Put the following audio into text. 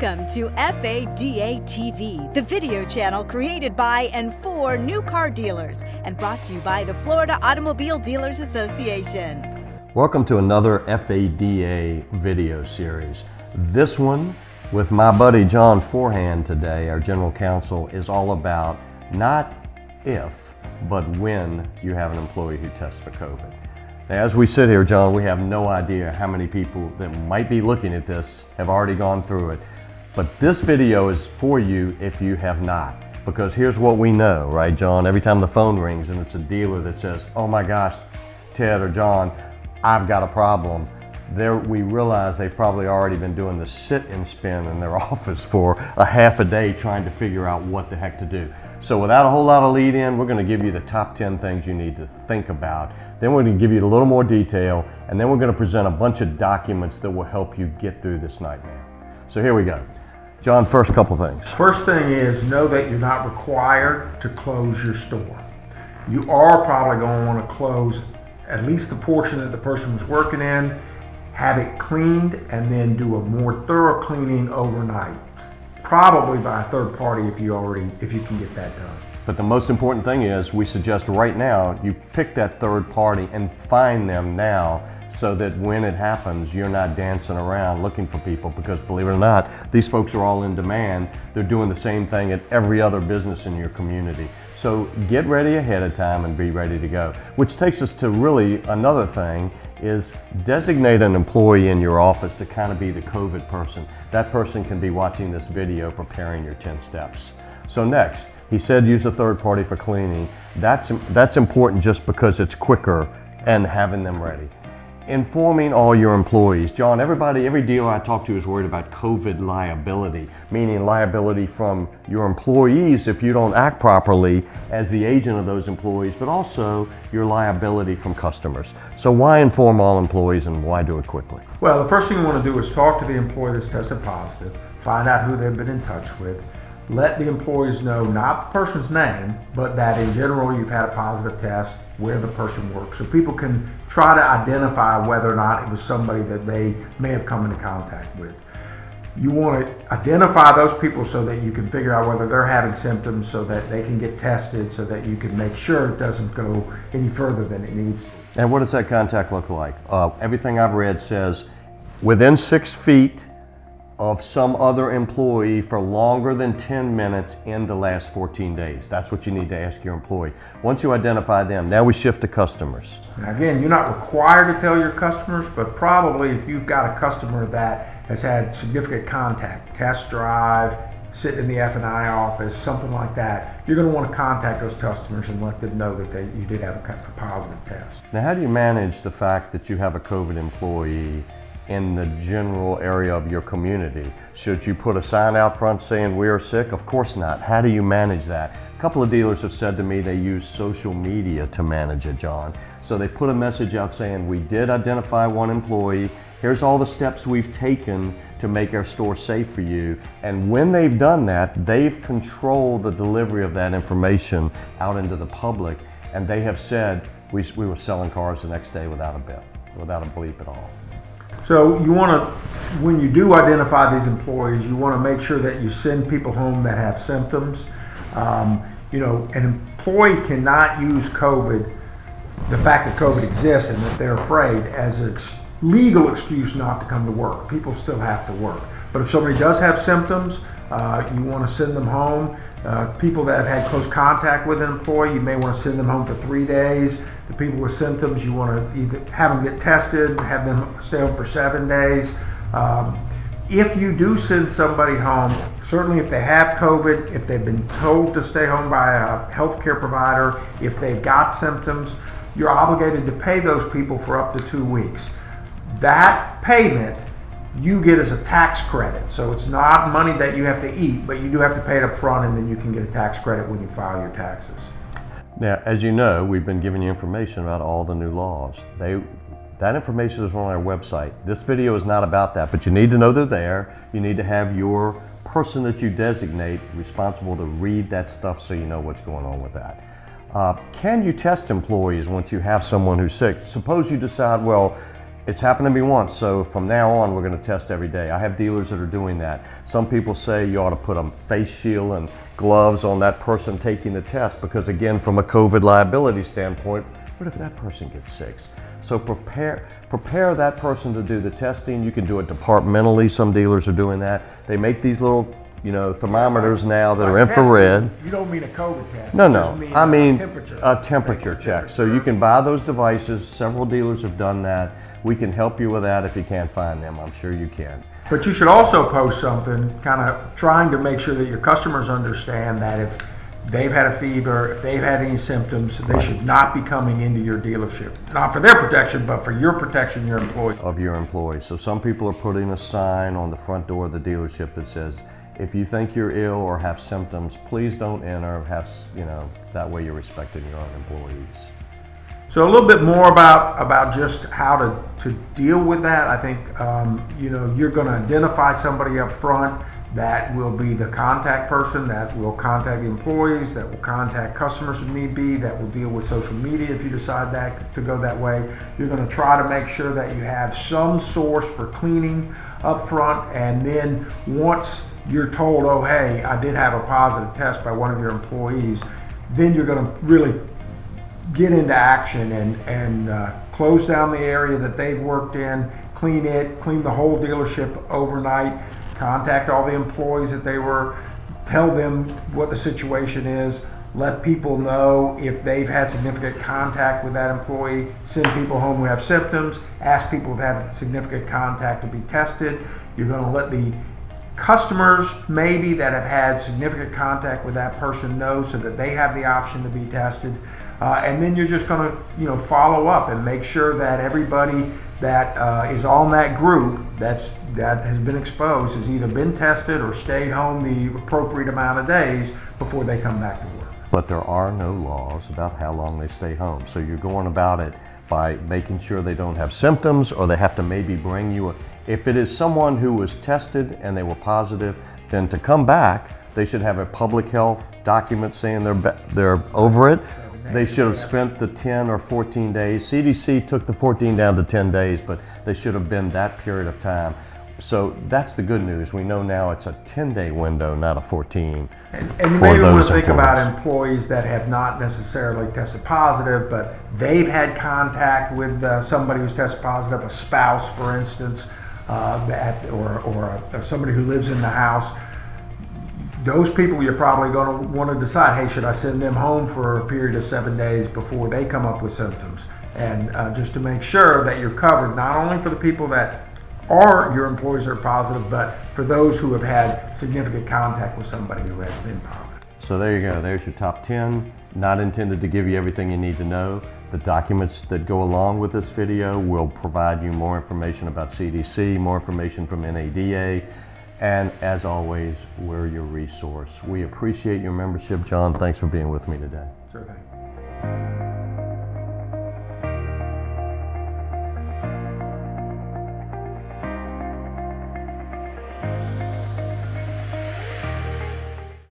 Welcome to FADA TV, the video channel created by and for new car dealers and brought to you by the Florida Automobile Dealers Association. Welcome to another FADA video series. This one with my buddy John Forehand today, our general counsel, is all about not if, but when you have an employee who tests for COVID. Now, as we sit here, John, we have no idea how many people that might be looking at this have already gone through it. But this video is for you if you have not. Because here's what we know, right, John? Every time the phone rings and it's a dealer that says, oh my gosh, Ted or John, I've got a problem. We realize they've probably already been doing the sit and spin in their office for a half a day trying to figure out what the heck to do. So without a whole lot of lead in, we're going to give you the top 10 things you need to think about. Then we're going to give you a little more detail, and then we're going to present a bunch of documents that will help you get through this nightmare. So here we go. John, first couple things. First thing is know that you're not required to close your store. You are probably going to want to close at least the portion that the person was working in, have it cleaned, and then do a more thorough cleaning overnight. Probably by a third party if you can get that done. But the most important thing is we suggest right now you pick that third party and find them now so that when it happens, you're not dancing around looking for people, because believe it or not, these folks are all in demand. They're doing the same thing at every other business in your community. So get ready ahead of time and be ready to go. Which takes us to really another thing is designate an employee in your office to kind of be the COVID person. That person can be watching this video preparing your 10 steps. So next, he said use a third party for cleaning. That's important just because it's quicker and having them ready. Informing all your employees. John, every dealer I talk to is worried about COVID liability, meaning liability from your employees if you don't act properly as the agent of those employees, but also your liability from customers. So why inform all employees and why do it quickly? Well, the first thing you want to do is talk to the employee that's tested positive, find out who they've been in touch with, let the employees know not the person's name, but that in general you've had a positive test, where the person works, so people can try to identify whether or not it was somebody that they may have come into contact with. You want to identify those people so that you can figure out whether they're having symptoms so that they can get tested so that you can make sure it doesn't go any further than it needs to. And what does that contact look like? Everything I've read says within 6 feet of some other employee for longer than 10 minutes in the last 14 days. That's what you need to ask your employee. Once you identify them, now we shift to customers. Now again, you're not required to tell your customers, but probably if you've got a customer that has had significant contact, test drive, sitting in the F&I office, something like that, you're going to want to contact those customers and let them know that you did have a positive test. Now, how do you manage the fact that you have a COVID employee in the general area of your community? Should you put a sign out front saying we are sick? Of course not. How do you manage that? A couple of dealers have said to me they use social media to manage it, John. So they put a message out saying we did identify one employee. Here's all the steps we've taken to make our store safe for you. And when they've done that, they've controlled the delivery of that information out into the public. And they have said we were selling cars the next day without a bill, without a bleep at all. So you want to, when you do identify these employees, you want to make sure that you send people home that have symptoms. An employee cannot use COVID, the fact that COVID exists and that they're afraid, as a legal excuse not to come to work. People still have to work. But if somebody does have symptoms, you want to send them home. People that have had close contact with an employee, you may want to send them home for 3 days. The people with symptoms, you want to either have them get tested, have them stay home for 7 days. If you do send somebody home, certainly if they have COVID, if they've been told to stay home by a healthcare provider, if they've got symptoms, you're obligated to pay those people for up to 2 weeks. That payment you get as a tax credit. So it's not money that you have to eat, but you do have to pay it up front, and then you can get a tax credit when you file your taxes. Now, as you know, we've been giving you information about all the new laws. That information is on our website. This video is not about that, but you need to know they're there. You need to have your person that you designate responsible to read that stuff so you know what's going on with that. Can you test employees once you have someone who's sick? Suppose you decide, well, It's happened to me once, so from now on we're going to test every day. I have dealers that are doing that. Some people say you ought to put a face shield and gloves on that person taking the test because, again, from a COVID liability standpoint, what if that person gets sick? So prepare that person to do the testing. You can do it departmentally. Some dealers are doing that. They make these little, thermometers now that are infrared. You don't mean a COVID test. No, You no. just I mean temperature. a temperature check. So you can buy those devices. Several dealers have done that. We can help you with that if you can't find them. I'm sure you can. But you should also post something kind of trying to make sure that your customers understand that if they've had a fever, if they've had any symptoms, they should not be coming into your dealership. Not for their protection, but for your protection, your employees. Of your employees. So some people are putting a sign on the front door of the dealership that says, if you think you're ill or have symptoms, please don't enter. That way you're respecting your own employees. So a little bit more about just how to deal with that. I think you're going to identify somebody up front that will be the contact person, that will contact the employees, that will contact customers if need be, that will deal with social media if you decide that to go that way. You're going to try to make sure that you have some source for cleaning up front, and then once you're told, oh hey, I did have a positive test by one of your employees, then you're going to really get into action and close down the area that they've worked in, clean the whole dealership overnight, contact all the employees that they were, tell them what the situation is, let people know if they've had significant contact with that employee, send people home who have symptoms, ask people who've had significant contact to be tested. You're going to let the customers maybe that have had significant contact with that person know so that they have the option to be tested. And then you're just going to follow up and make sure that everybody that is on that group that has been exposed has either been tested or stayed home the appropriate amount of days before they come back to work. But there are no laws about how long they stay home. So you're going about it by making sure they don't have symptoms, or they have to maybe bring you if it is someone who was tested and they were positive, then to come back, they should have a public health document saying they're over it. They should have spent the 10 or 14 days. CDC took the 14 down to 10 days, but they should have been that period of time. So that's the good news. We know now it's a 10-day window, not a 14. And you maybe want to think about employees that have not necessarily tested positive, but they've had contact with somebody who's tested positive, a spouse, for instance, or somebody who lives in the house. Those people you're probably going to want to decide, hey, should I send them home for a period of 7 days before they come up with symptoms? And just to make sure that you're covered, not only for the people that are your employees that are positive, but for those who have had significant contact with somebody who has been positive. So there you go. There's your top 10. Not intended to give you everything you need to know. The documents that go along with this video will provide you more information about CDC, more information from NADA, and as always, we're your resource. We appreciate your membership. John, thanks for being with me today. Sure thing.